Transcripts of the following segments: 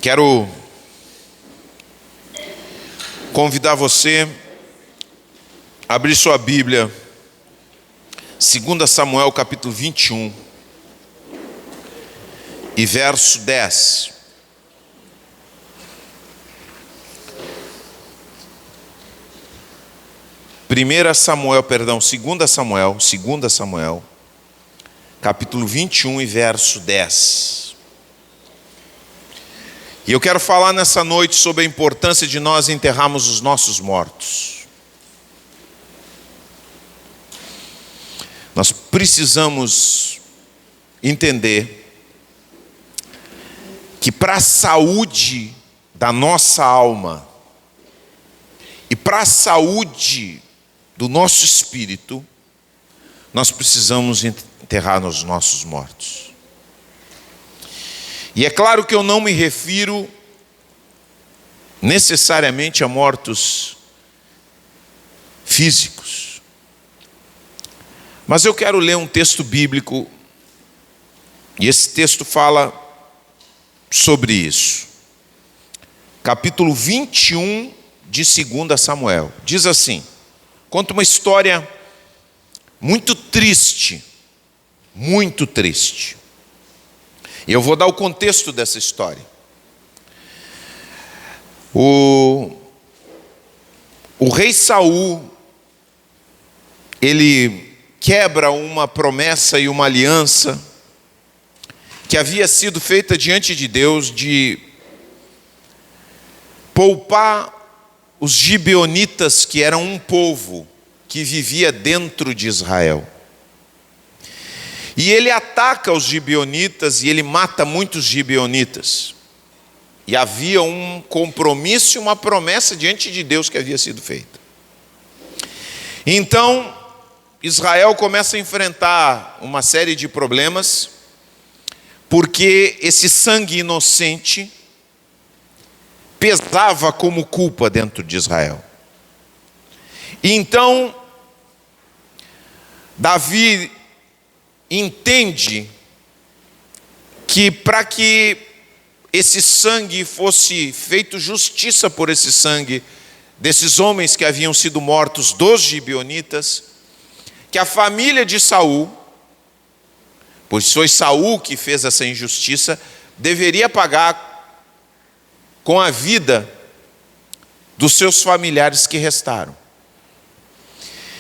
Quero convidar você a abrir sua Bíblia, 2 Samuel capítulo 21 e verso 10. Primeira Samuel, perdão, 2 Samuel, capítulo 21 e verso 10. E eu quero falar nessa noite sobre a importância de nós enterrarmos os nossos mortos. Nós precisamos entender que para a saúde da nossa alma e para a saúde do nosso espírito, nós precisamos enterrar os nossos mortos. E é claro que eu não me refiro necessariamente a mortos físicos. Mas eu quero ler um texto bíblico, e esse texto fala sobre isso. Capítulo 21 de 2 Samuel. Diz assim, conta uma história muito triste, muito triste. E eu vou dar o contexto dessa história. O rei Saul, ele quebra uma promessa e uma aliança que havia sido feita diante de Deus de poupar os gibeonitas, que eram um povo que vivia dentro de Israel. E ele ataca os gibeonitas e ele mata muitos gibeonitas. E havia um compromisso e uma promessa diante de Deus que havia sido feita. Então, Israel começa a enfrentar uma série de problemas, porque esse sangue inocente pesava como culpa dentro de Israel. E então, Davi entende que para que esse sangue fosse feito justiça por esse sangue desses homens que haviam sido mortos dos gibeonitas, que a família de Saul, pois foi Saul que fez essa injustiça, deveria pagar com a vida dos seus familiares que restaram.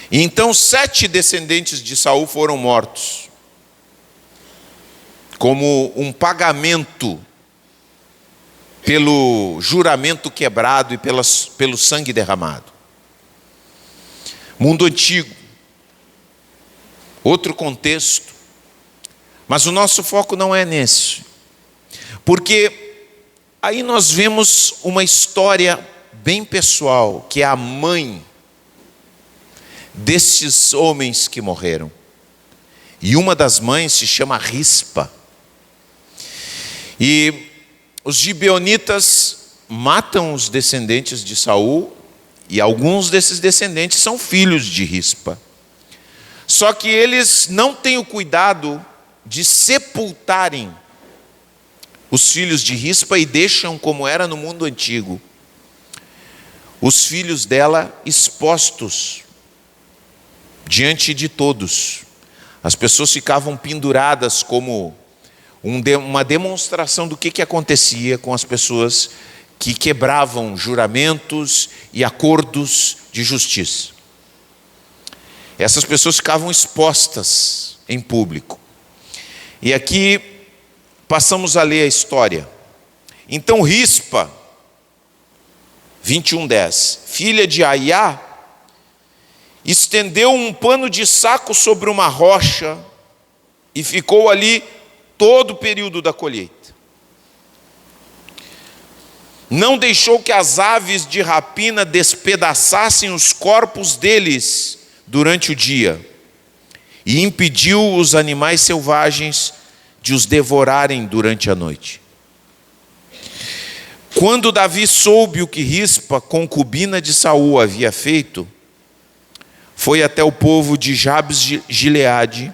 E então 7 descendentes de Saul foram mortos, como um pagamento pelo juramento quebrado e pelo sangue derramado. Mundo antigo, outro contexto, mas o nosso foco não é nesse, porque aí nós vemos uma história bem pessoal, que é a mãe desses homens que morreram. E uma das mães se chama Rispa. E os gibeonitas matam os descendentes de Saul, e alguns desses descendentes são filhos de Rispa. Só que eles não têm o cuidado de sepultarem os filhos de Rispa e deixam, como era no mundo antigo, os filhos dela expostos diante de todos. As pessoas ficavam penduradas como uma demonstração do que acontecia com as pessoas que quebravam juramentos e acordos de justiça. Essas pessoas ficavam expostas em público. E aqui passamos a ler a história. Então Rispa, 21:10, filha de Aiá, estendeu um pano de saco sobre uma rocha e ficou ali todo o período da colheita. Não deixou que as aves de rapina despedaçassem os corpos deles durante o dia, e impediu os animais selvagens de os devorarem durante a noite. Quando Davi soube o que Rispa, concubina de Saul, havia feito, foi até o povo de Jabes de Gileade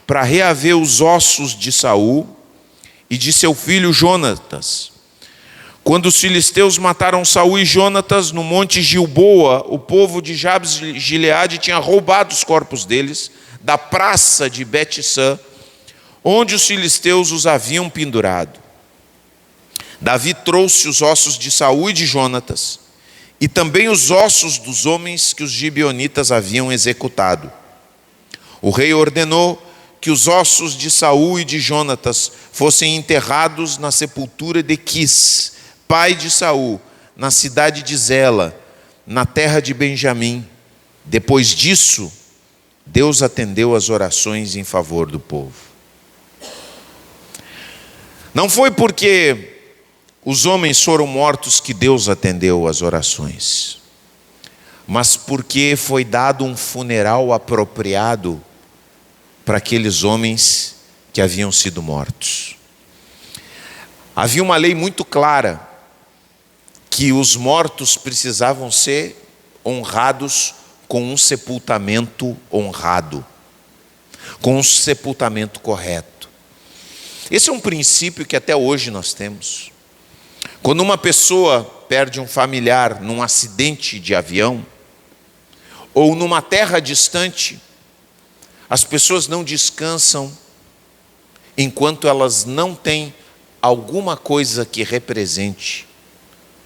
para reaver os ossos de Saul e de seu filho Jonatas, Quando os filisteus mataram Saul e Jonatas no monte Gilboa, o povo de Jabes de Gileade tinha roubado os corpos deles da praça de Bet-Sã, onde os filisteus os haviam pendurado. Davi trouxe os ossos de Saul e de Jonatas, e também os ossos dos homens que os gibeonitas haviam executado. O rei ordenou que os ossos de Saul e de Jonatas fossem enterrados na sepultura de Quis, pai de Saul, na cidade de Zela, na terra de Benjamim. Depois disso, Deus atendeu às orações em favor do povo. Não foi porque os homens foram mortos que Deus atendeu às orações, mas porque foi dado um funeral apropriado para aqueles homens que haviam sido mortos. Havia uma lei muito clara que os mortos precisavam ser honrados com um sepultamento honrado, com um sepultamento correto. Esse é um princípio que até hoje nós temos. Quando uma pessoa perde um familiar num acidente de avião, ou numa terra distante, as pessoas não descansam enquanto elas não têm alguma coisa que represente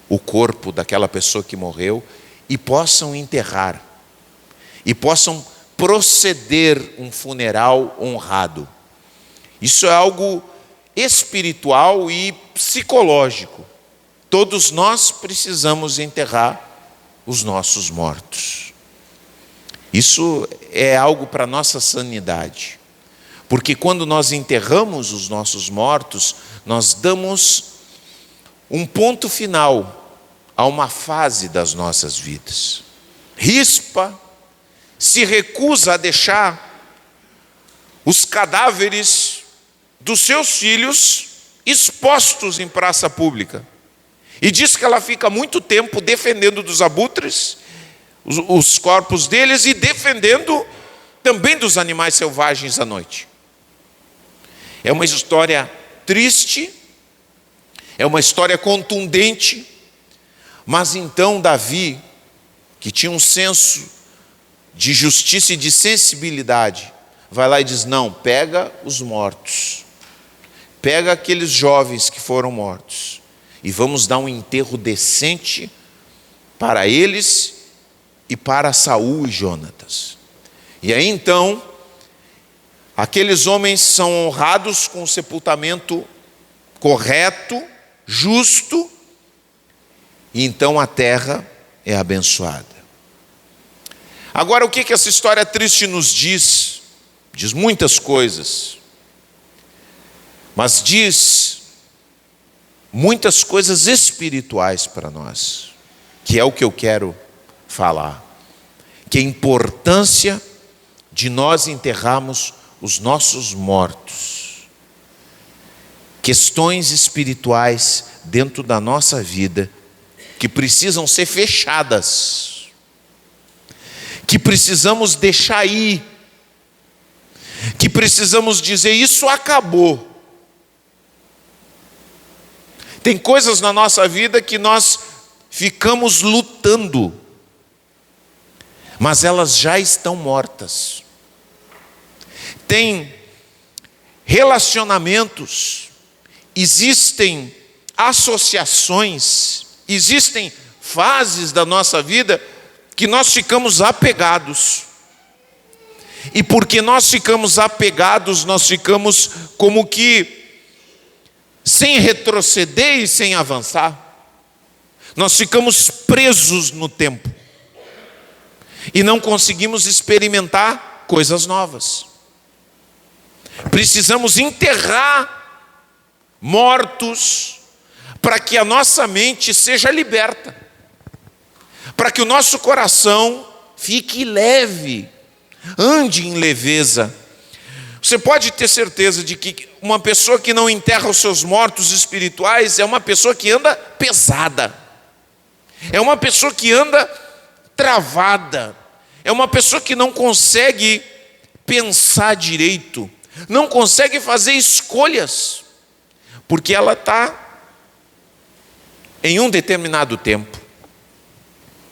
o corpo daquela pessoa que morreu e possam enterrar, e possam proceder um funeral honrado. Isso é algo espiritual e psicológico. Todos nós precisamos enterrar os nossos mortos. Isso é algo para a nossa sanidade. Porque quando nós enterramos os nossos mortos, nós damos um ponto final a uma fase das nossas vidas. Rispa se recusa a deixar os cadáveres dos seus filhos expostos em praça pública. E diz que ela fica muito tempo defendendo dos abutres os corpos deles e defendendo também dos animais selvagens à noite. É uma história triste, é uma história contundente, mas então Davi, que tinha um senso de justiça e de sensibilidade, vai lá e diz: não, pega os mortos, pega aqueles jovens que foram mortos, e vamos dar um enterro decente para eles e para Saul e Jonatas. E aí então, aqueles homens são honrados com o sepultamento correto, justo, e então a terra é abençoada. Agora, o que essa história triste nos diz? Diz muitas coisas, mas diz muitas coisas espirituais para nós, que é o que eu quero falar, que é a importância de nós enterrarmos os nossos mortos. Questões espirituais dentro da nossa vida que precisam ser fechadas, que precisamos deixar ir, que precisamos dizer: isso acabou. Tem coisas na nossa vida que nós ficamos lutando, mas elas já estão mortas. Tem relacionamentos, existem associações, existem fases da nossa vida que nós ficamos apegados. E porque nós ficamos apegados, nós ficamos como que sem retroceder e sem avançar. Nós ficamos presos no tempo e não conseguimos experimentar coisas novas. Precisamos enterrar mortos para que a nossa mente seja liberta, para que o nosso coração fique leve, ande em leveza. Você pode ter certeza de que uma pessoa que não enterra os seus mortos espirituais é uma pessoa que anda pesada, é uma pessoa que anda travada, é uma pessoa que não consegue pensar direito, não consegue fazer escolhas, porque ela está em um determinado tempo,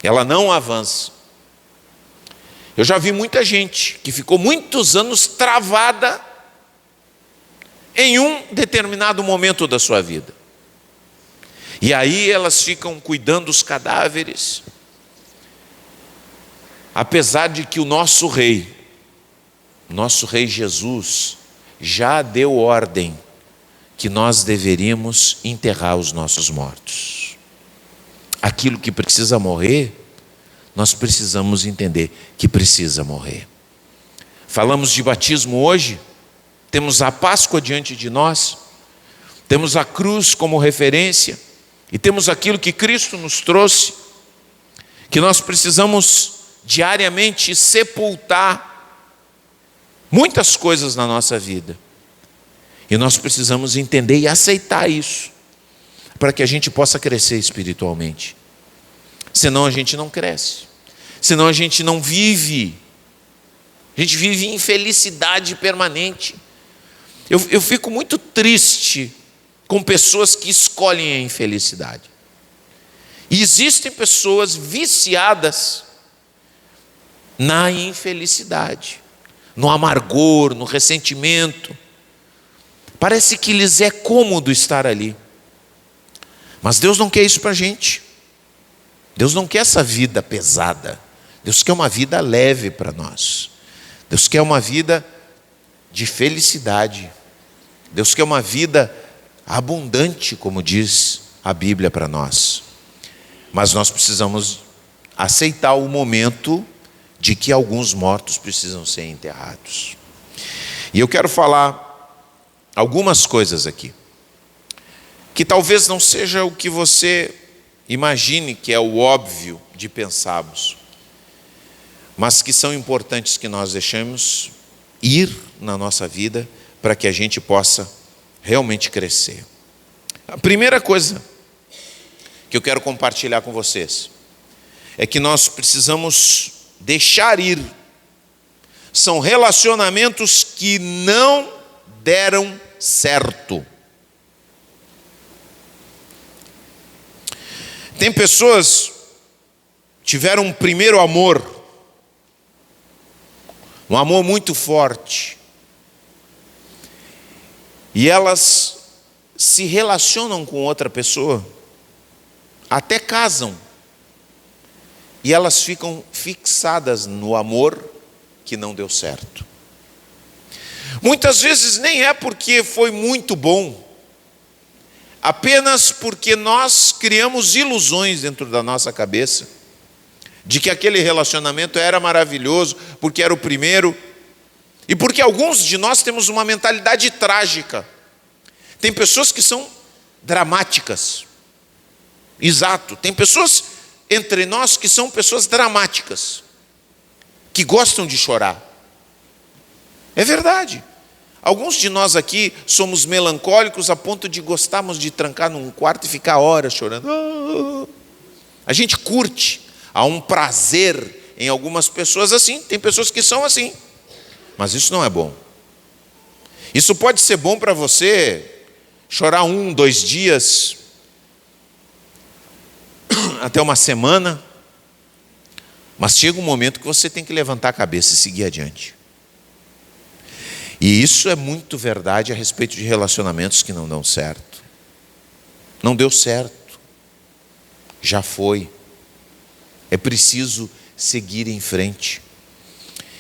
ela não avança. Eu já vi muita gente que ficou muitos anos travada em um determinado momento da sua vida. E aí elas ficam cuidando dos cadáveres, apesar de que o nosso rei Jesus, já deu ordem que nós deveríamos enterrar os nossos mortos. Aquilo que precisa morrer, nós precisamos entender que precisa morrer. Falamos de batismo hoje, temos a Páscoa diante de nós, temos a cruz como referência, e temos aquilo que Cristo nos trouxe, que nós precisamos diariamente sepultar muitas coisas na nossa vida. E nós precisamos entender e aceitar isso, para que a gente possa crescer espiritualmente. Senão a gente não cresce, senão a gente não vive, a gente vive infelicidade permanente. Eu fico muito triste com pessoas que escolhem a infelicidade. E existem pessoas viciadas na infelicidade, no amargor, no ressentimento. Parece que lhes é cômodo estar ali. Mas Deus não quer isso para a gente. Deus não quer essa vida pesada. Deus quer uma vida leve para nós. Deus quer uma vida de felicidade. Deus quer uma vida abundante, como diz a Bíblia para nós. Mas nós precisamos aceitar o momento de que alguns mortos precisam ser enterrados. E eu quero falar algumas coisas aqui, que talvez não seja o que você imagine que é o óbvio de pensarmos, mas que são importantes que nós deixemos ir na nossa vida para que a gente possa realmente crescer. A primeira coisa que eu quero compartilhar com vocês é que nós precisamos deixar ir. São relacionamentos que não deram certo. Tem pessoas que tiveram um primeiro amor, um amor muito forte, e elas se relacionam com outra pessoa, até casam, e elas ficam fixadas no amor que não deu certo. Muitas vezes nem é porque foi muito bom, apenas porque nós criamos ilusões dentro da nossa cabeça, de que aquele relacionamento era maravilhoso, porque era o primeiro, e porque alguns de nós temos uma mentalidade trágica. Tem pessoas que são dramáticas. Exato, tem pessoas entre nós que são pessoas dramáticas, que gostam de chorar. É verdade. Alguns de nós aqui somos melancólicos a ponto de gostarmos de trancar num quarto e ficar horas chorando. A gente curte, há um prazer em algumas pessoas assim, tem pessoas que são assim, mas isso não é bom. Isso pode ser bom para você chorar 1, 2 dias, até uma semana, mas chega um momento que você tem que levantar a cabeça e seguir adiante. E isso é muito verdade a respeito de relacionamentos que não dão certo. Não deu certo, já foi. É preciso seguir em frente.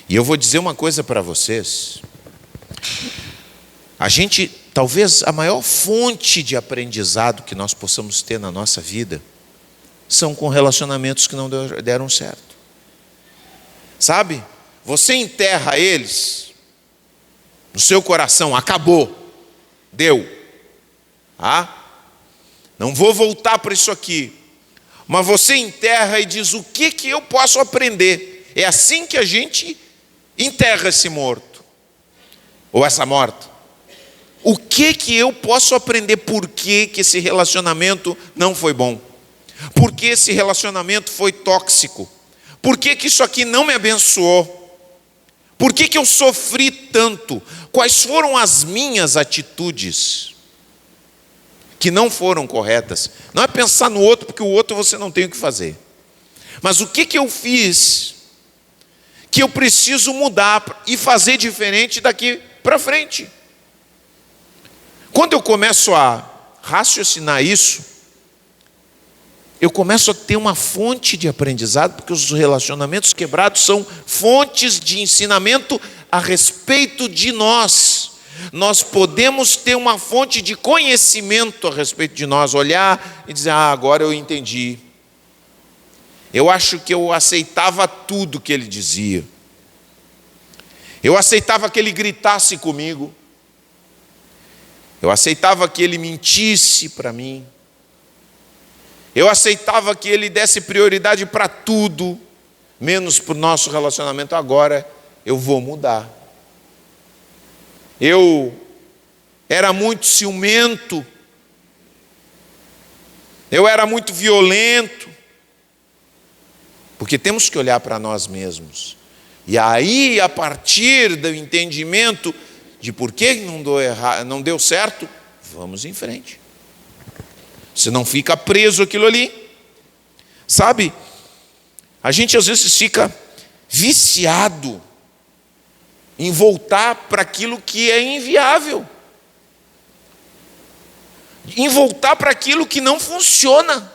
E eu vou dizer uma coisa para vocês. Talvez a maior fonte de aprendizado que nós possamos ter na nossa vida são com relacionamentos que não deram certo. Sabe? Você enterra eles no seu coração, acabou, deu. Não vou voltar para isso aqui. Mas você enterra e diz: o que eu posso aprender? É assim que a gente enterra esse morto, ou essa morta. O que eu posso aprender? Por que esse relacionamento não foi bom? Por que esse relacionamento foi tóxico? Por que isso aqui não me abençoou? Por que eu sofri tanto? Quais foram as minhas atitudes que não foram corretas. Não é pensar no outro, porque o outro você não tem o que fazer. Mas o que eu fiz que eu preciso mudar e fazer diferente daqui para frente? Quando eu começo a raciocinar isso, eu começo a ter uma fonte de aprendizado, porque os relacionamentos quebrados são fontes de ensinamento a respeito de nós. Nós podemos ter uma fonte de conhecimento a respeito de nós, olhar e dizer: agora eu entendi. Eu acho que eu aceitava tudo que ele dizia. Eu aceitava que ele gritasse comigo. Eu aceitava que ele mentisse para mim. Eu aceitava que ele desse prioridade para tudo, menos para o nosso relacionamento. Agora eu vou mudar. Eu era muito ciumento. Eu era muito violento. Porque temos que olhar para nós mesmos. E aí, a partir do entendimento de por que não deu certo, vamos em frente. Você não fica preso aquilo ali. Sabe, a gente às vezes fica viciado em voltar para aquilo que é inviável. Em voltar para aquilo que não funciona.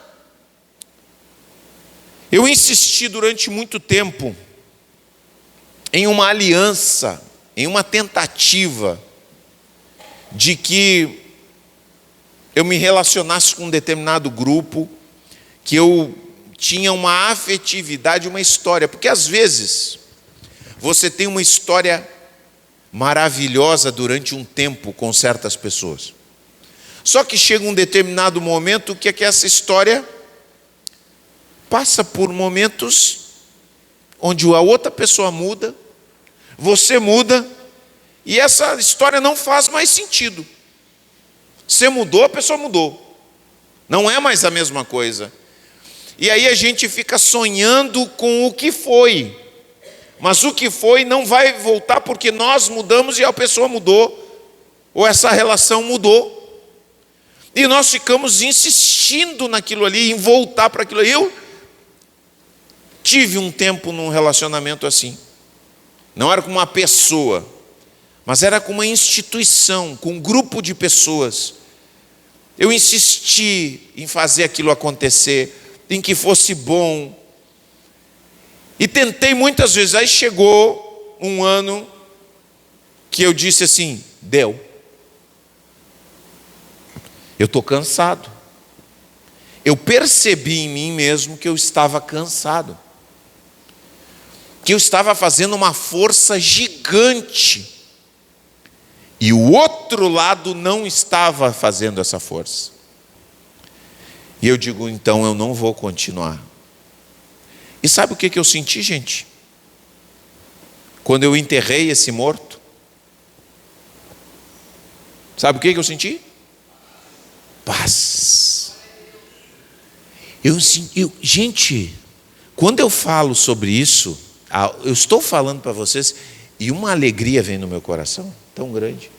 Eu insisti durante muito tempo em uma aliança, em uma tentativa de que eu me relacionasse com um determinado grupo, que eu tinha uma afetividade, uma história, porque às vezes você tem uma história maravilhosa durante um tempo com certas pessoas. Só que chega um determinado momento que essa história passa por momentos onde a outra pessoa muda, você muda, e essa história não faz mais sentido. Você mudou, a pessoa mudou. Não é mais a mesma coisa. E aí a gente fica sonhando com o que foi. Mas o que foi não vai voltar porque nós mudamos e a pessoa mudou, ou essa relação mudou. E nós ficamos insistindo naquilo ali, em voltar para aquilo ali. Eu tive um tempo num relacionamento assim. Não era com uma pessoa, mas era com uma instituição, com um grupo de pessoas. Eu insisti em fazer aquilo acontecer, em que fosse bom. E tentei muitas vezes. Aí chegou um ano que eu disse assim: deu. Eu estou cansado. Eu percebi em mim mesmo que eu estava cansado. Que eu estava fazendo uma força gigante. E o outro lado não estava fazendo essa força. E eu digo: então eu não vou continuar. E sabe o que eu senti, gente? Quando eu enterrei esse morto. Sabe o que eu senti? Paz. Gente, quando eu falo sobre isso, eu estou falando para vocês e uma alegria vem no meu coração tão grande.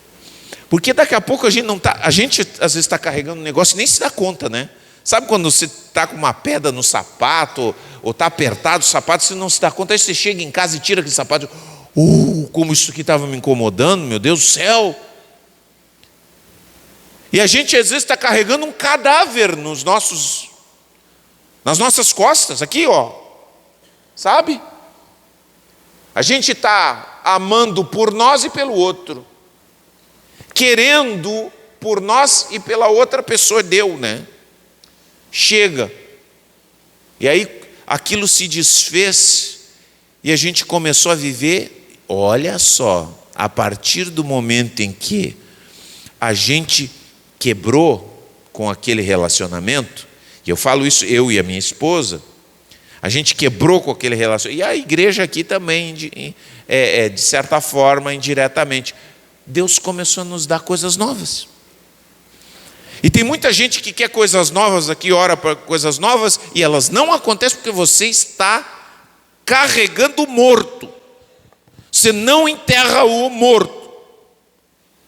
Porque daqui a pouco a gente às vezes está carregando um negócio e nem se dá conta, né? Sabe quando você está com uma pedra no sapato, ou está apertado o sapato, você não se dá conta, aí você chega em casa e tira aquele sapato, como isso aqui estava me incomodando, meu Deus do céu. E a gente às vezes está carregando um cadáver nas nossas costas, aqui ó, sabe? A gente está amando por nós e pelo outro, querendo por nós e pela outra pessoa, deu, né? Chega, e aí aquilo se desfez, e a gente começou a viver, olha só, a partir do momento em que a gente quebrou com aquele relacionamento, e eu falo isso, eu e a minha esposa, a gente quebrou com aquele relacionamento, e a igreja aqui também, de certa forma, indiretamente, Deus começou a nos dar coisas novas. E tem muita gente que quer coisas novas aqui, ora para coisas novas, e elas não acontecem porque você está carregando o morto. Você não enterra o morto.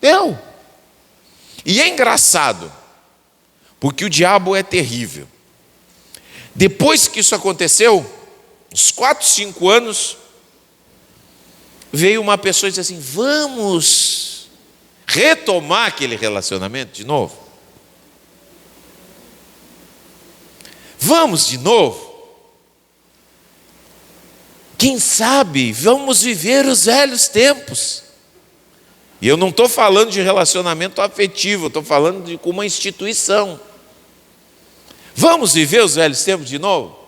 Deu. E é engraçado, Porque o diabo é terrível. Depois que isso aconteceu, uns 4, 5 anos, veio uma pessoa e disse assim: vamos retomar aquele relacionamento de novo? Vamos de novo? Quem sabe vamos viver os velhos tempos. E eu não estou falando de relacionamento afetivo, estou falando de uma instituição. Vamos viver os velhos tempos de novo?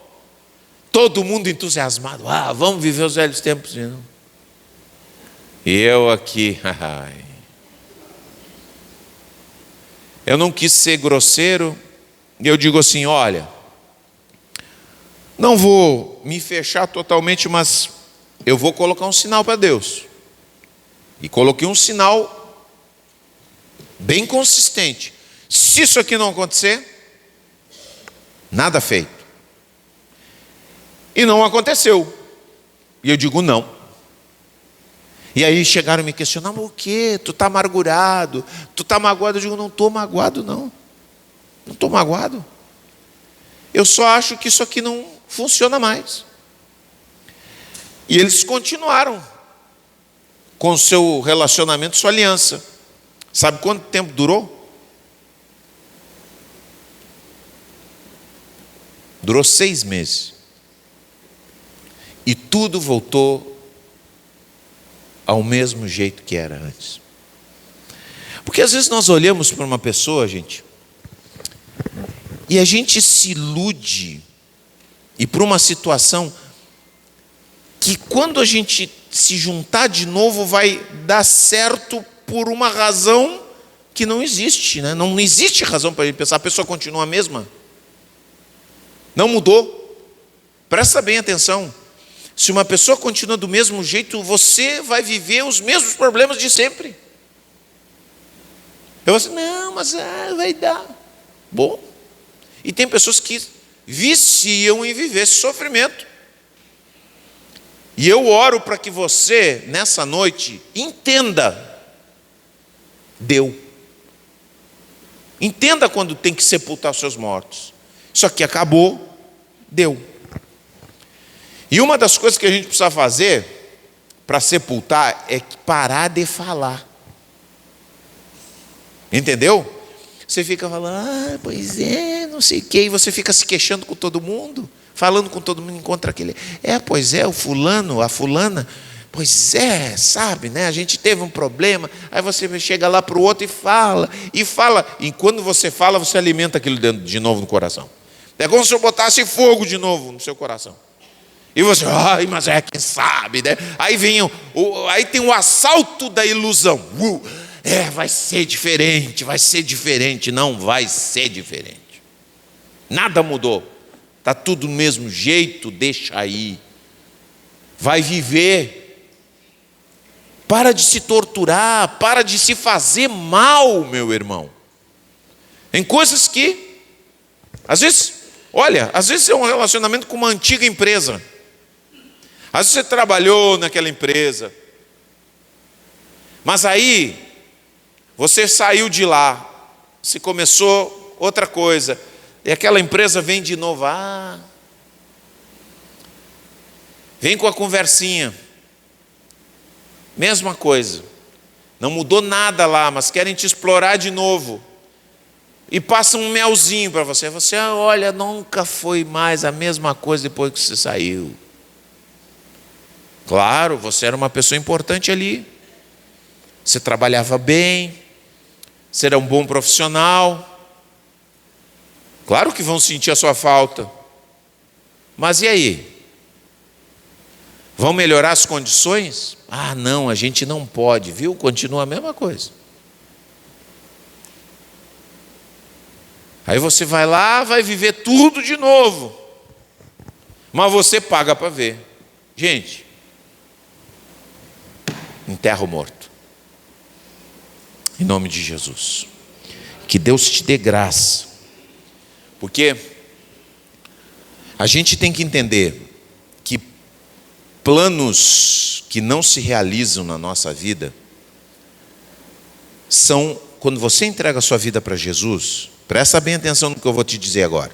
Todo mundo entusiasmado. Vamos viver os velhos tempos de novo. E eu aqui, eu não quis ser grosseiro, e eu digo assim: olha, não vou me fechar totalmente, mas eu vou colocar um sinal para Deus. E coloquei um sinal bem consistente. Se isso aqui não acontecer, nada feito. E não aconteceu. E eu digo não. E aí chegaram a me questionar: mas o quê? Tu está amargurado? Tu está magoado? Eu digo: não estou magoado não. Não estou magoado. Eu só acho que isso aqui não funciona mais. E eles continuaram com o seu relacionamento, sua aliança. Sabe quanto tempo durou? Durou 6 meses. E tudo voltou ao mesmo jeito que era antes. Porque às vezes nós olhamos para uma pessoa, gente, e a gente se ilude, e por uma situação que quando a gente se juntar de novo vai dar certo por uma razão que não existe, né? Não existe razão para ele pensar. A pessoa continua a mesma. Não mudou. Presta bem atenção. Se uma pessoa continua do mesmo jeito, você vai viver os mesmos problemas de sempre. Eu vou assim: não, mas vai dar. Bom. E tem pessoas que viciam em viver esse sofrimento. E eu oro para que você, nessa noite, entenda. Deu. Entenda quando tem que sepultar os seus mortos. Isso aqui acabou, deu. E uma das coisas que a gente precisa fazer para sepultar é parar de falar. Entendeu? Você fica falando: pois é, não sei o quê, e você fica se queixando com todo mundo, falando com todo mundo, encontra aquele: pois é, o fulano, a fulana, pois é, sabe, né? A gente teve um problema. Aí você chega lá para o outro e fala, e quando você fala, você alimenta aquilo dentro de novo no coração. É como se eu botasse fogo de novo no seu coração. E você: mas quem sabe, né? Aí aí tem o assalto da ilusão. Vai ser diferente, vai ser diferente. Não vai ser diferente. Nada mudou. Está tudo do mesmo jeito, deixa aí. Vai viver. Para de se torturar, para de se fazer mal, meu irmão. Em coisas que, às vezes é um relacionamento com uma antiga empresa. Às vezes você trabalhou naquela empresa, mas aí você saiu de lá, você começou outra coisa, e aquela empresa vem de novo, vem com a conversinha, mesma coisa, não mudou nada lá, mas querem te explorar de novo, e passam um melzinho para você, olha, nunca foi mais a mesma coisa depois que você saiu. Claro, você era uma pessoa importante ali, você trabalhava bem, você era um bom profissional, claro que vão sentir a sua falta, mas e aí? Vão melhorar as condições? Não, a gente não pode, viu? Continua a mesma coisa. Aí você vai lá, vai viver tudo de novo, mas você paga para ver. Gente, enterra o morto. Em nome de Jesus. Que Deus te dê graça. Porque a gente tem que entender que planos que não se realizam na nossa vida são, quando você entrega a sua vida para Jesus, Presta bem atenção no que eu vou te dizer agora.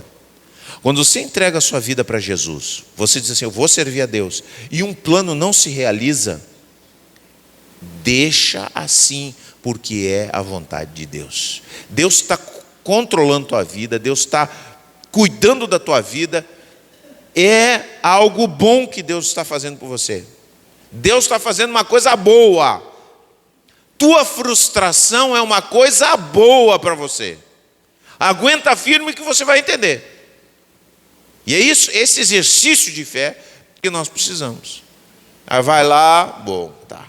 Quando você entrega a sua vida para Jesus, você diz assim, eu vou servir a Deus, e um plano não se realiza, deixa assim, porque é a vontade de Deus. Deus está controlando a tua vida, Deus está cuidando da tua vida, é algo bom que Deus está fazendo por você. Deus está fazendo uma coisa boa. Tua frustração é uma coisa boa para você. Aguenta firme que você vai entender. E é isso, esse exercício de fé que nós precisamos. Aí vai lá, bom, tá.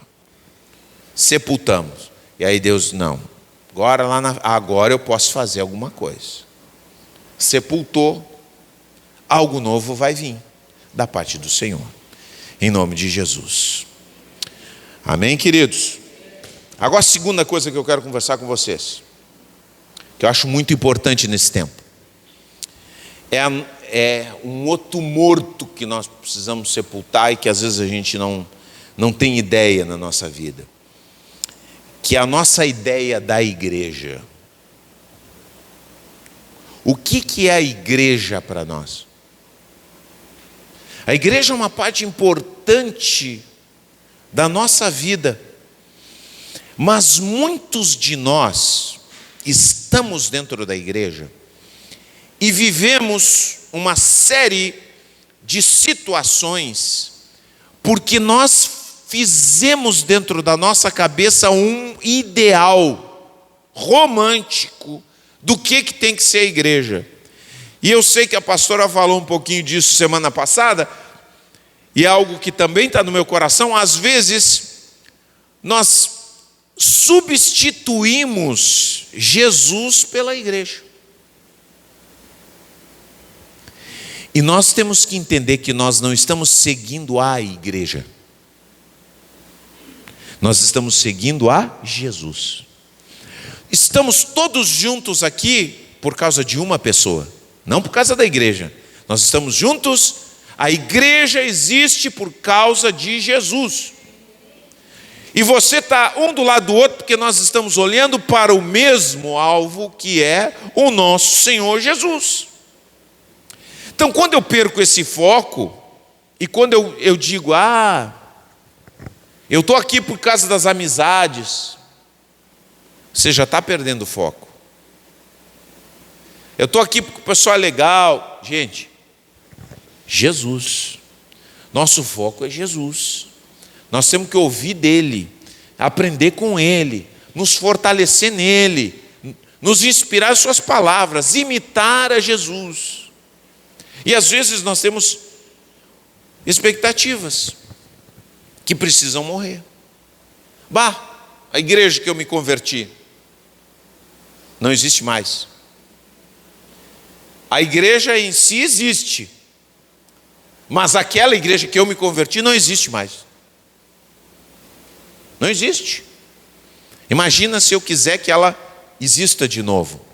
Sepultamos. E aí Deus, não. Agora eu posso fazer alguma coisa. Sepultou, algo novo vai vir da parte do Senhor. Em nome de Jesus. Amém, queridos? Agora a segunda coisa que eu quero conversar com vocês, que eu acho muito importante nesse tempo, é um outro morto que nós precisamos sepultar e que às vezes a gente não tem ideia na nossa vida, que é a nossa ideia da igreja. O que é a igreja para nós? A igreja é uma parte importante da nossa vida, mas muitos de nós estamos dentro da igreja e vivemos uma série de situações porque nós fizemos dentro da nossa cabeça um ideal romântico do que tem que ser a igreja. E eu sei que a pastora falou um pouquinho disso semana passada, e é algo que também está no meu coração. Às vezes nós substituímos Jesus pela igreja. E nós temos que entender que nós não estamos seguindo a igreja. Nós estamos seguindo a Jesus. Estamos todos juntos aqui por causa de uma pessoa, não por causa da igreja. Nós estamos juntos, a igreja existe por causa de Jesus. E você está um do lado do outro porque nós estamos olhando para o mesmo alvo, que é o nosso Senhor Jesus. Então, quando eu perco esse foco, e quando eu digo, eu estou aqui por causa das amizades, você já está perdendo o foco. Eu estou aqui porque o pessoal é legal. Gente, Jesus, nosso foco é Jesus. Nós temos que ouvir dele, aprender com ele, nos fortalecer nele, nos inspirar em suas palavras, imitar a Jesus. E às vezes nós temos expectativas que precisam morrer. A igreja que eu me converti não existe mais. A igreja em si existe, mas aquela igreja que eu me converti não existe mais. Não existe. Imagina se eu quiser que ela exista de novo.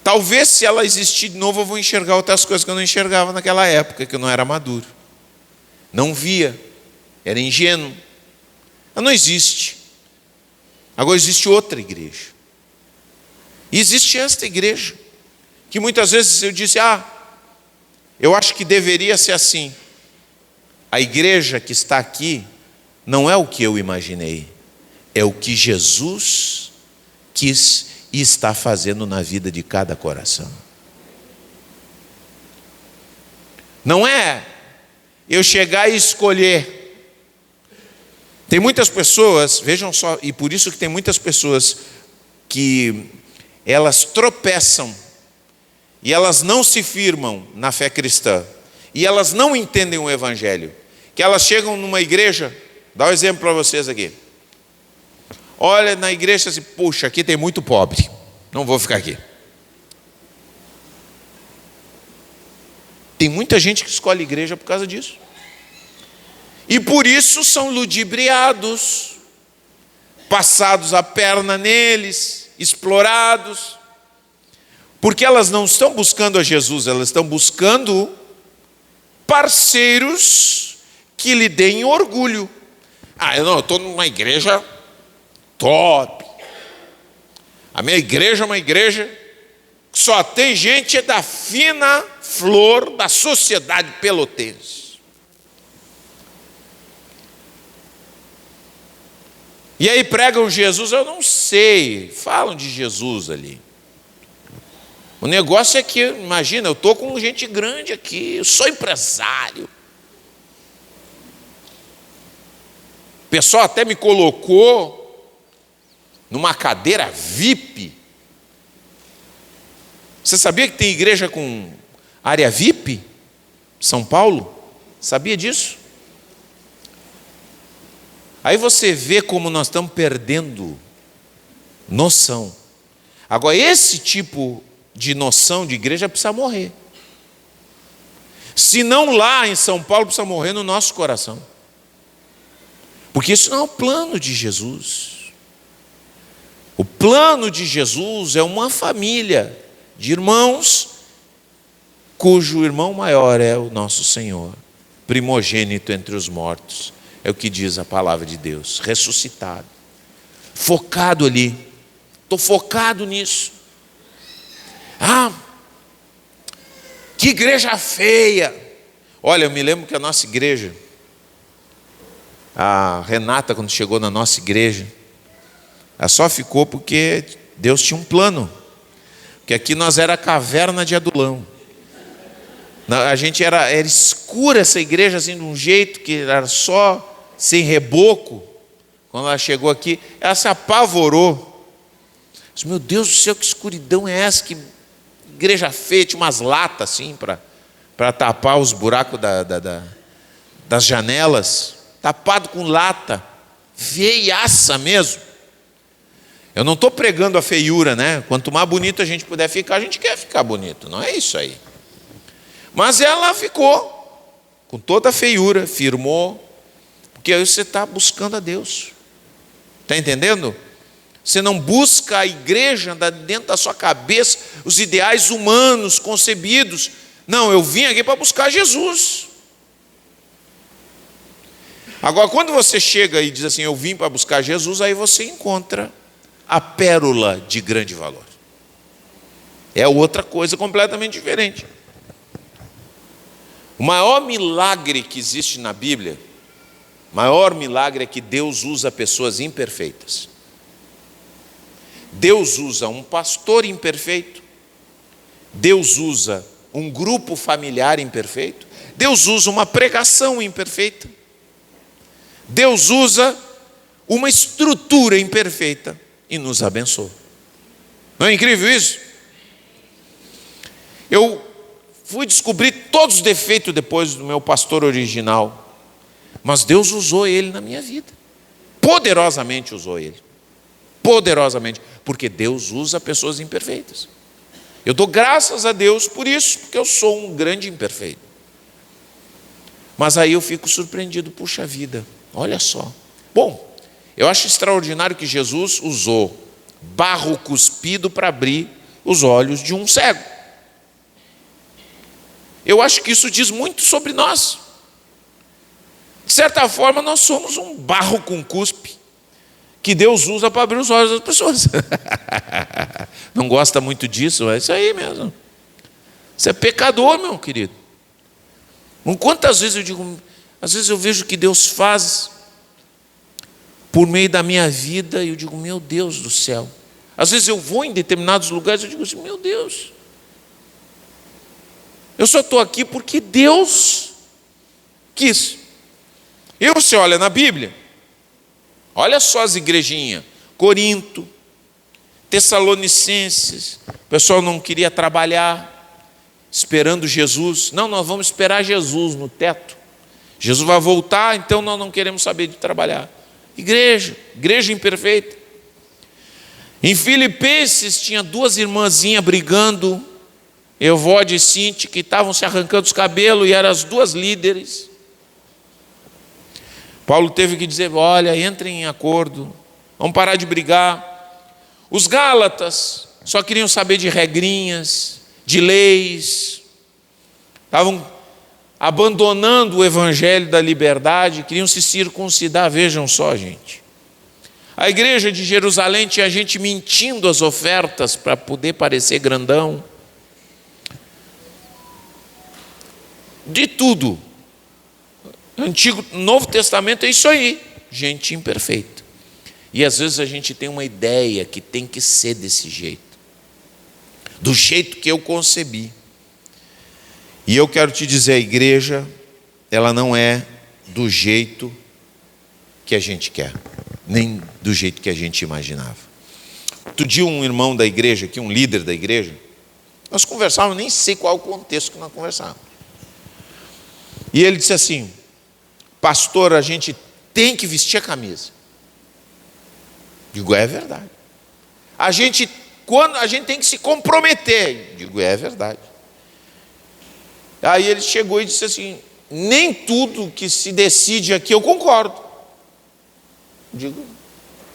Talvez se ela existir de novo eu vou enxergar outras coisas que eu não enxergava naquela época, que eu não era maduro. Não via, era ingênuo. Ela não existe. Agora existe outra igreja. E existe esta igreja, que muitas vezes eu disse, eu acho que deveria ser assim. A igreja que está aqui não é o que eu imaginei, é o que Jesus quis e está fazendo na vida de cada coração. Não é eu chegar e escolher. Tem muitas pessoas, vejam só, e por isso que tem muitas pessoas que elas tropeçam e elas não se firmam na fé cristã e elas não entendem o evangelho, que elas chegam numa igreja, dá um exemplo para vocês aqui. Olha na igreja e assim, puxa, aqui tem muito pobre, não vou ficar aqui. Tem muita gente que escolhe igreja por causa disso. E por isso são ludibriados, passados a perna neles, explorados. Porque elas não estão buscando a Jesus, elas estão buscando parceiros que lhe deem orgulho. Eu estou numa igreja top. A minha igreja é uma igreja que só tem gente da fina flor da sociedade pelotense. E aí pregam Jesus, eu não sei, falam de Jesus ali. O negócio é que, imagina, eu estou com gente grande aqui, eu sou empresário. O pessoal até me colocou numa cadeira VIP. Você sabia que tem igreja com área VIP? São Paulo? Sabia disso? Aí você vê como nós estamos perdendo noção. Agora, esse tipo de noção de igreja precisa morrer. Se não lá em São Paulo, precisa morrer no nosso coração. Porque isso não é o plano de Jesus. O plano de Jesus é uma família de irmãos, cujo irmão maior é o nosso Senhor, primogênito entre os mortos. É o que diz a palavra de Deus, ressuscitado. Focado ali. Estou focado nisso. Ah, que igreja feia. Olha, eu me lembro que a nossa igreja, a Renata, quando chegou na nossa igreja, ela só ficou porque Deus tinha um plano. Porque aqui nós era caverna de Adulão. A gente era escura essa igreja, assim, de um jeito que era só sem reboco. Quando ela chegou aqui, ela se apavorou. Disse, meu Deus do céu, que escuridão é essa? Que igreja feia, tinha umas latas assim para tapar os buracos das janelas, tapado com lata, feiaça mesmo. Eu não estou pregando a feiura, né? Quanto mais bonito a gente puder ficar, a gente quer ficar bonito, não é isso aí. Mas ela ficou com toda a feiura, firmou, porque aí você está buscando a Deus. Está entendendo? Você não busca a igreja dentro da sua cabeça, os ideais humanos concebidos. Não, eu vim aqui para buscar Jesus. Agora, quando você chega e diz assim, eu vim para buscar Jesus, aí você encontra a pérola de grande valor. É outra coisa completamente diferente. O maior milagre que existe na Bíblia, o maior milagre é que Deus usa pessoas imperfeitas. Deus usa um pastor imperfeito, Deus usa um grupo familiar imperfeito, Deus usa uma pregação imperfeita, Deus usa uma estrutura imperfeita e nos abençoa. Não é incrível isso? Eu fui descobrir todos os defeitos depois do meu pastor original, mas Deus usou ele na minha vida, poderosamente usou ele, poderosamente, porque Deus usa pessoas imperfeitas. Eu dou graças a Deus por isso, porque eu sou um grande imperfeito. Mas aí eu fico surpreendido, puxa vida, olha só. Bom, eu acho extraordinário que Jesus usou barro cuspido para abrir os olhos de um cego. Eu acho que isso diz muito sobre nós. De certa forma, nós somos um barro com cuspe que Deus usa para abrir os olhos das pessoas. Não gosta muito disso, é isso aí mesmo. Você é pecador, meu querido. Quantas vezes eu digo, às vezes eu vejo que Deus faz por meio da minha vida, e eu digo, meu Deus do céu. Às vezes eu vou em determinados lugares e eu digo assim, meu Deus, eu só estou aqui porque Deus quis. E você olha na Bíblia, olha só as igrejinhas, Corinto, Tessalonicenses, o pessoal não queria trabalhar, esperando Jesus. Não, nós vamos esperar Jesus no teto. Jesus vai voltar, então nós não queremos saber de trabalhar. Igreja imperfeita. Em Filipenses tinha duas irmãzinhas brigando, Evódia e Sinti, que estavam se arrancando os cabelos e eram as duas líderes. Paulo teve que dizer, olha, entrem em acordo, vamos parar de brigar. Os Gálatas só queriam saber de regrinhas, de leis, estavam abandonando o evangelho da liberdade, queriam se circuncidar, vejam só, gente. A igreja de Jerusalém tinha gente mentindo as ofertas para poder parecer grandão. De tudo. Novo Testamento é isso aí. Gente imperfeita. E às vezes a gente tem uma ideia que tem que ser desse jeito. Do jeito que eu concebi. E eu quero te dizer, a igreja, ela não é do jeito que a gente quer. Nem do jeito que a gente imaginava. Outro dia um irmão da igreja aqui, um líder da igreja, nós conversávamos, nem sei qual o contexto que nós conversávamos. E ele disse assim: pastor, a gente tem que vestir a camisa. Digo, é verdade. Quando a gente tem que se comprometer. Digo, é verdade. Aí ele chegou e disse assim: nem tudo que se decide aqui eu concordo. Digo,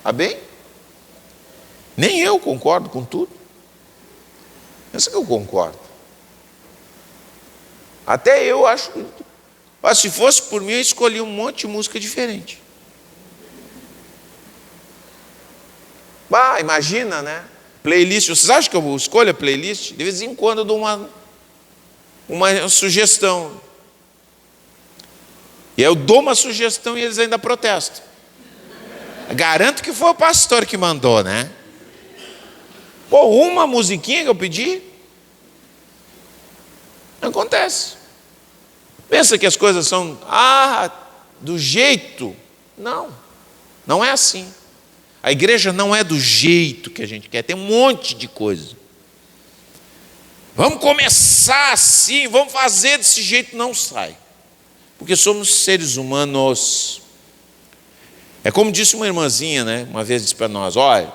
tá bem? Nem eu concordo com tudo. Pensa que eu concordo. Até eu acho que, mas se fosse por mim, eu escolhi um monte de música diferente. Imagina, né? Playlist. Vocês acham que eu escolho a playlist? De vez em quando eu dou uma sugestão. E eu dou uma sugestão e eles ainda protestam. Garanto que foi o pastor que mandou, né? Uma musiquinha que eu pedi. Acontece. Pensa que as coisas são, do jeito. Não é assim. A igreja não é do jeito que a gente quer, tem um monte de coisa. Vamos começar assim, vamos fazer desse jeito, não sai. Porque somos seres humanos. É como disse uma irmãzinha, né? Uma vez disse para nós: olha,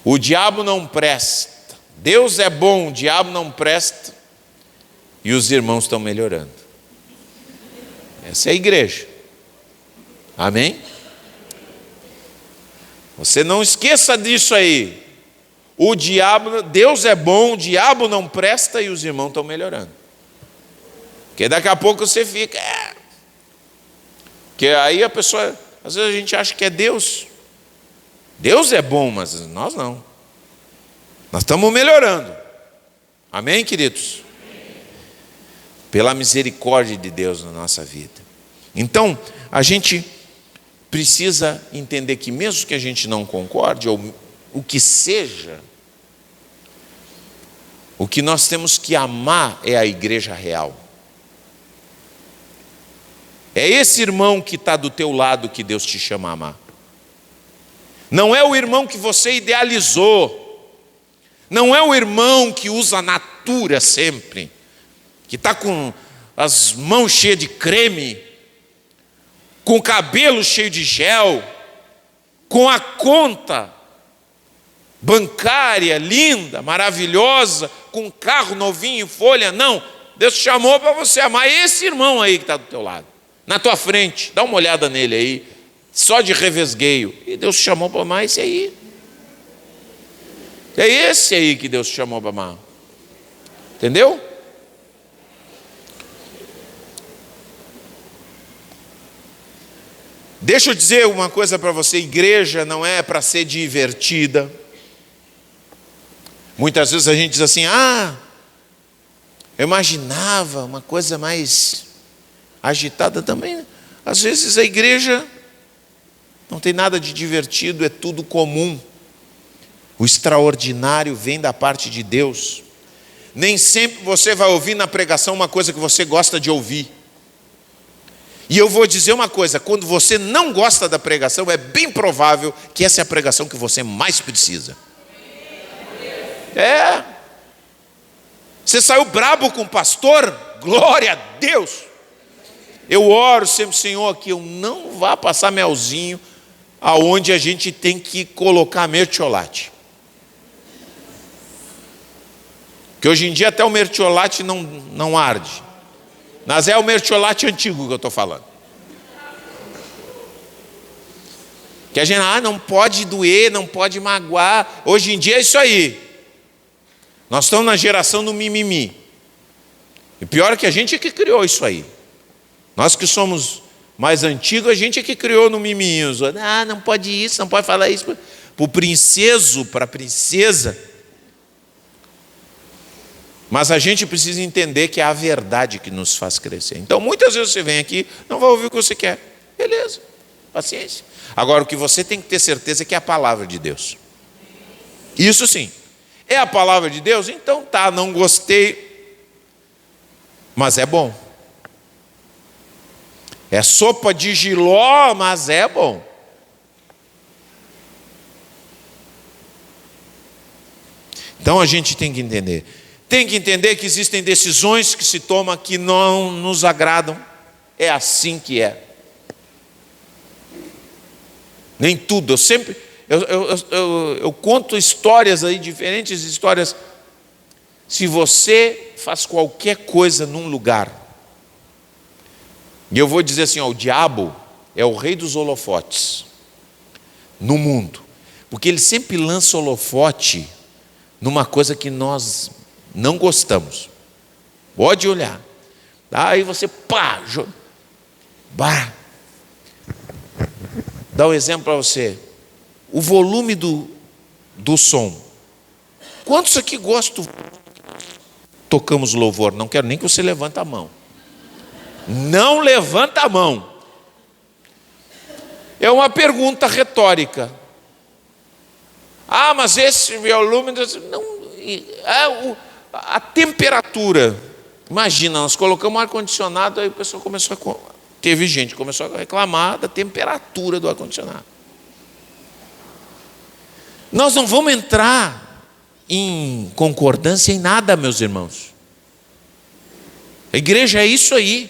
o diabo não presta, Deus é bom, o diabo não presta, e os irmãos estão melhorando. Essa é a igreja. Amém? Você não esqueça disso aí. Deus é bom, o diabo não presta e os irmãos estão melhorando. Porque daqui a pouco você fica... Porque aí a pessoa... Às vezes a gente acha que é Deus. Deus é bom, mas nós não. Nós estamos melhorando. Amém, queridos? Pela misericórdia de Deus na nossa vida. Então, a gente precisa entender que mesmo que a gente não concorde, ou o que seja, o que nós temos que amar é a igreja real. É esse irmão que está do teu lado que Deus te chama a amar. Não é o irmão que você idealizou. Não é o irmão que usa a natura sempre, que está com as mãos cheias de creme, com o cabelo cheio de gel, com a conta bancária linda, maravilhosa, com um carro novinho em folha. Não, Deus te chamou para você amar esse irmão aí que está do teu lado, na tua frente. Dá uma olhada nele aí, só de revesgueio. E Deus te chamou para amar esse aí. É esse aí que Deus te chamou para amar. Entendeu? Deixa eu dizer uma coisa para você: igreja não é para ser divertida. Muitas vezes a gente diz assim: eu imaginava uma coisa mais agitada também. Às vezes a igreja não tem nada de divertido, é tudo comum. O extraordinário vem da parte de Deus. Nem sempre você vai ouvir na pregação uma coisa que você gosta de ouvir. E eu vou dizer uma coisa: quando você não gosta da pregação, é bem provável que essa é a pregação que você mais precisa. Você saiu brabo com o pastor? Glória a Deus. Eu oro sempre: Senhor, que eu não vá passar melzinho aonde a gente tem que colocar mertiolate. Que hoje em dia até o mertiolate não arde. Mas é o mertiolate antigo que eu estou falando. Que a gente, não pode doer, não pode magoar. Hoje em dia é isso aí. Nós estamos na geração do mimimi. E pior é que a gente é que criou isso aí. Nós que somos mais antigo, a gente é que criou no miminho. Ah, não pode isso, não pode falar isso. Para o princeso, para a princesa. Mas a gente precisa entender que é a verdade que nos faz crescer. Então, muitas vezes você vem aqui, não vai ouvir o que você quer. Beleza, paciência. Agora, o que você tem que ter certeza é que é a palavra de Deus. Isso sim. É a palavra de Deus? Então tá, não gostei, mas é bom. É sopa de jiló, mas é bom. Então a gente tem que entender. Tem que entender que existem decisões que se tomam que não nos agradam. É assim que é. Nem tudo. Eu conto histórias aí, diferentes histórias. Se você faz qualquer coisa num lugar, e eu vou dizer assim, o diabo é o rei dos holofotes no mundo, porque ele sempre lança holofote numa coisa que nós não gostamos. Pode olhar. Aí você dá um exemplo para você. O volume do som. Quantos aqui gostam? Tocamos louvor. Não quero nem que você levante a mão. Não levanta a mão. É uma pergunta retórica. Ah, mas esse volume... Não, a temperatura. Imagina, nós colocamos ar-condicionado, aí o pessoal começou a... Teve gente que começou a reclamar da temperatura do ar-condicionado. Nós não vamos entrar em concordância em nada, meus irmãos. A igreja é isso aí.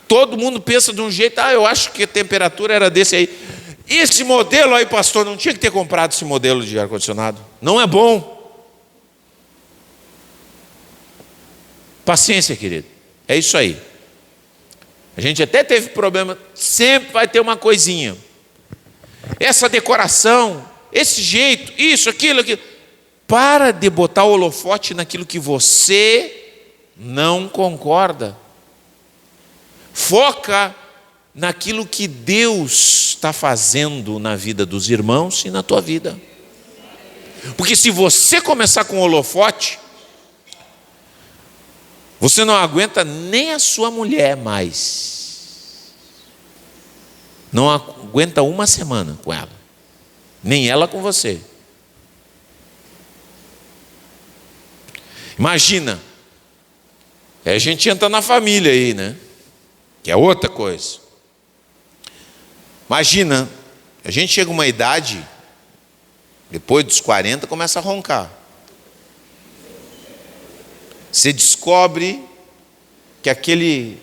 Todo mundo pensa de um jeito, eu acho que a temperatura era desse aí. Esse modelo aí, pastor, não tinha que ter comprado esse modelo de ar-condicionado. Não é bom. Paciência, querido. É isso aí. A gente até teve problema, sempre vai ter uma coisinha. Essa decoração, esse jeito, isso, aquilo. Para de botar o holofote naquilo que você não concorda. Foca naquilo que Deus está fazendo na vida dos irmãos e na tua vida. Porque se você começar com holofote, você não aguenta nem a sua mulher mais. Não aguenta uma semana com ela. Nem ela com você. Imagina. Aí a gente entra na família aí, né? Que é outra coisa. Imagina. A gente chega a uma idade, depois dos 40, começa a roncar. Você descobre que aquele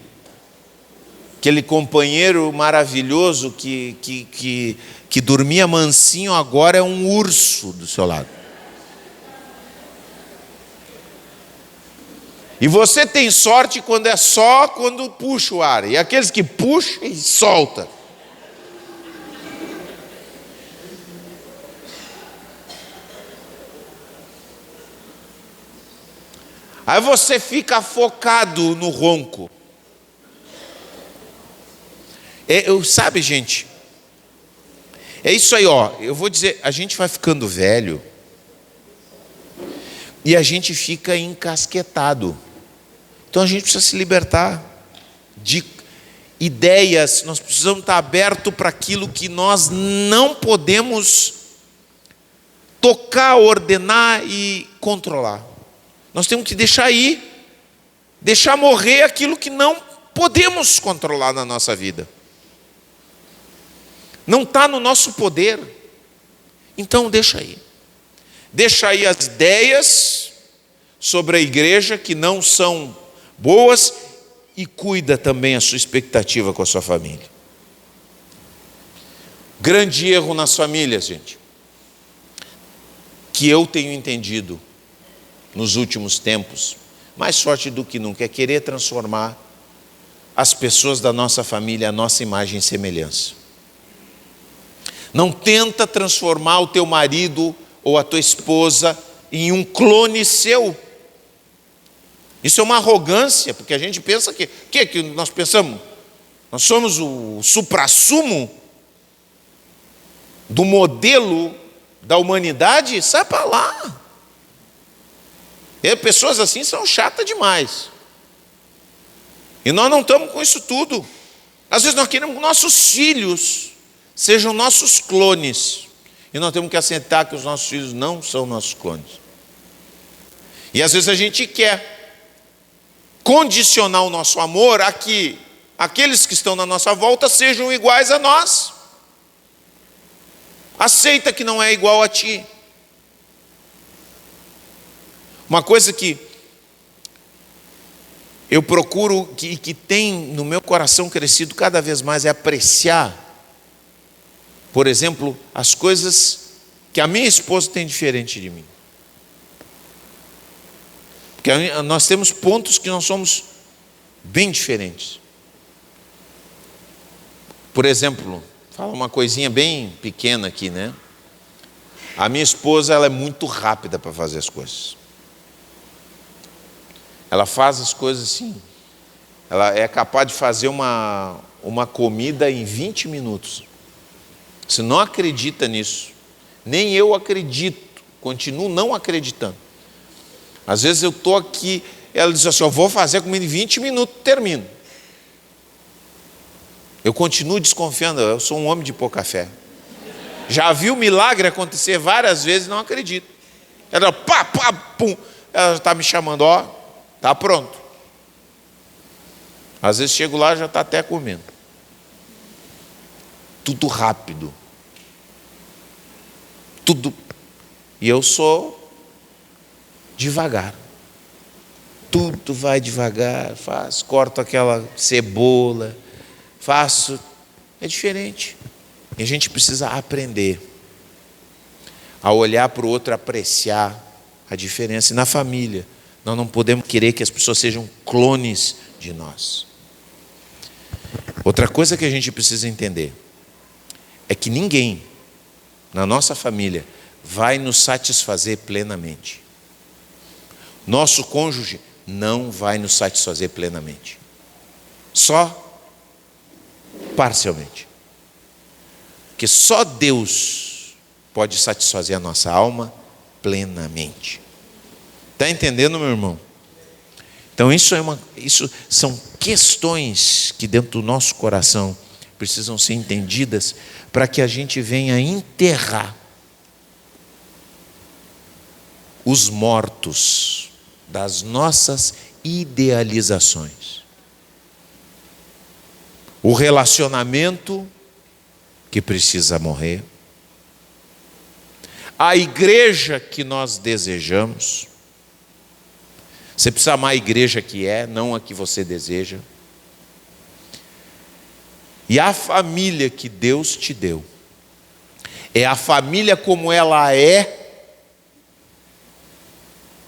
companheiro maravilhoso que dormia mansinho agora é um urso do seu lado. E você tem sorte quando é só quando puxa o ar. E aqueles que puxam e solta. Aí você fica focado no ronco. Sabe, gente? É isso aí, ó. Eu vou dizer, a gente vai ficando velho e a gente fica encasquetado. Então a gente precisa se libertar de ideias. Nós precisamos estar abertos para aquilo que nós não podemos tocar, ordenar e controlar. Nós temos que deixar ir, deixar morrer aquilo que não podemos controlar na nossa vida. Não está no nosso poder. Então deixa aí. Deixa aí as ideias sobre a igreja que não são boas e cuida também a sua expectativa com a sua família. Grande erro nas famílias, gente, que eu tenho entendido nos últimos tempos, mais forte do que nunca, é querer transformar as pessoas da nossa família, a nossa imagem e semelhança. Não tenta transformar o teu marido ou a tua esposa em um clone seu. Isso é uma arrogância, porque a gente pensa que nós pensamos? Nós somos o suprassumo do modelo da humanidade, sai para lá. E pessoas assim são chatas demais. E nós não estamos com isso tudo. Às vezes nós queremos que nossos filhos sejam nossos clones. E nós temos que aceitar que os nossos filhos não são nossos clones. E às vezes a gente quer condicionar o nosso amor a que aqueles que estão na nossa volta sejam iguais a nós. Aceita que não é igual a ti. Uma coisa que eu procuro, que tem no meu coração crescido cada vez mais, é apreciar, por exemplo, as coisas que a minha esposa tem diferente de mim. Porque nós temos pontos que nós somos bem diferentes. Por exemplo, fala uma coisinha bem pequena aqui, né? A minha esposa, ela é muito rápida para fazer as coisas. Ela faz as coisas assim. Ela é capaz de fazer uma comida em 20 minutos. Você não acredita nisso. Nem eu acredito. Continuo não acreditando. Às vezes eu estou aqui, ela diz assim, eu vou fazer a comida em 20 minutos, termino. Eu continuo desconfiando, eu sou um homem de pouca fé. Já vi o milagre acontecer várias vezes, não acredito. Ela, pá, pá, pum. Ela está me chamando, ó, está pronto. Às vezes chego lá, já está até comendo. Tudo rápido. Tudo. E eu sou devagar. Tudo vai devagar, faço, corto aquela cebola, faço. É diferente. E a gente precisa aprender a olhar para o outro, apreciar a diferença. E na família, nós não podemos querer que as pessoas sejam clones de nós. Outra coisa que a gente precisa entender é que ninguém na nossa família vai nos satisfazer plenamente. Nosso cônjuge não vai nos satisfazer plenamente. Só parcialmente. Porque só Deus pode satisfazer a nossa alma plenamente. Está entendendo, meu irmão? Então isso são questões que dentro do nosso coração precisam ser entendidas para que a gente venha enterrar os mortos das nossas idealizações. O relacionamento que precisa morrer. A igreja que nós desejamos. Você precisa amar a igreja que é, não a que você deseja. E a família que Deus te deu. É a família como ela é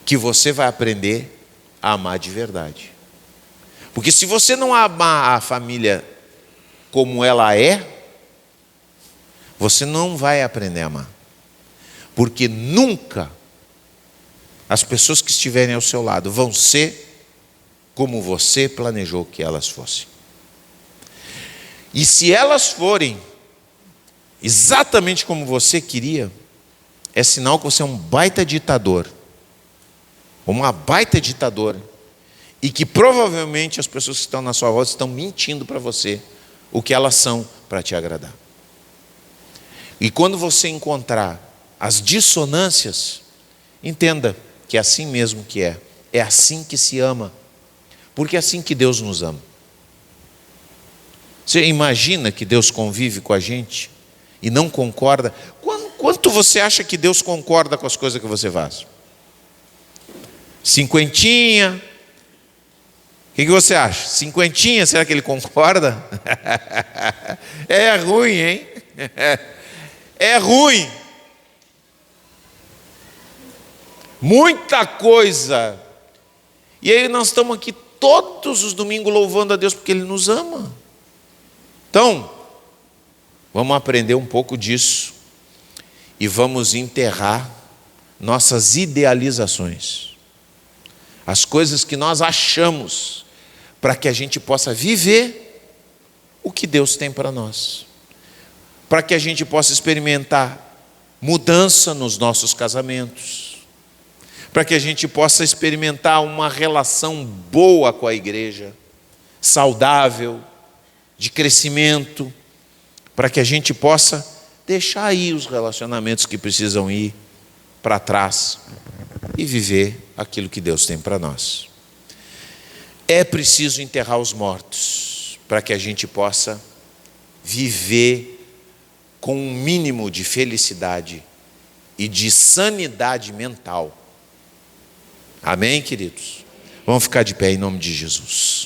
que você vai aprender a amar de verdade. Porque se você não amar a família como ela é, você não vai aprender a amar. Porque nunca as pessoas que estiverem ao seu lado vão ser como você planejou que elas fossem. E se elas forem exatamente como você queria, é sinal que você é um baita ditador. Uma baita ditadora. E que provavelmente as pessoas que estão na sua volta estão mentindo para você o que elas são para te agradar. E quando você encontrar as dissonâncias, entenda que é assim mesmo que é. É assim que se ama. Porque é assim que Deus nos ama. Você imagina que Deus convive com a gente e não concorda? Quanto você acha que Deus concorda com as coisas que você faz? 50? O que você acha? 50? Será que ele concorda? É ruim, hein? É ruim. Muita coisa. E aí nós estamos aqui todos os domingos louvando a Deus porque Ele nos ama. Então, vamos aprender um pouco disso e vamos enterrar nossas idealizações. As coisas que nós achamos para que a gente possa viver o que Deus tem para nós, para que a gente possa experimentar mudança nos nossos casamentos, para que a gente possa experimentar uma relação boa com a igreja, saudável, de crescimento, para que a gente possa deixar aí os relacionamentos que precisam ir para trás e viver aquilo que Deus tem para nós. É preciso enterrar os mortos para que a gente possa viver com um mínimo de felicidade e de sanidade mental. Amém, queridos? Vamos ficar de pé em nome de Jesus.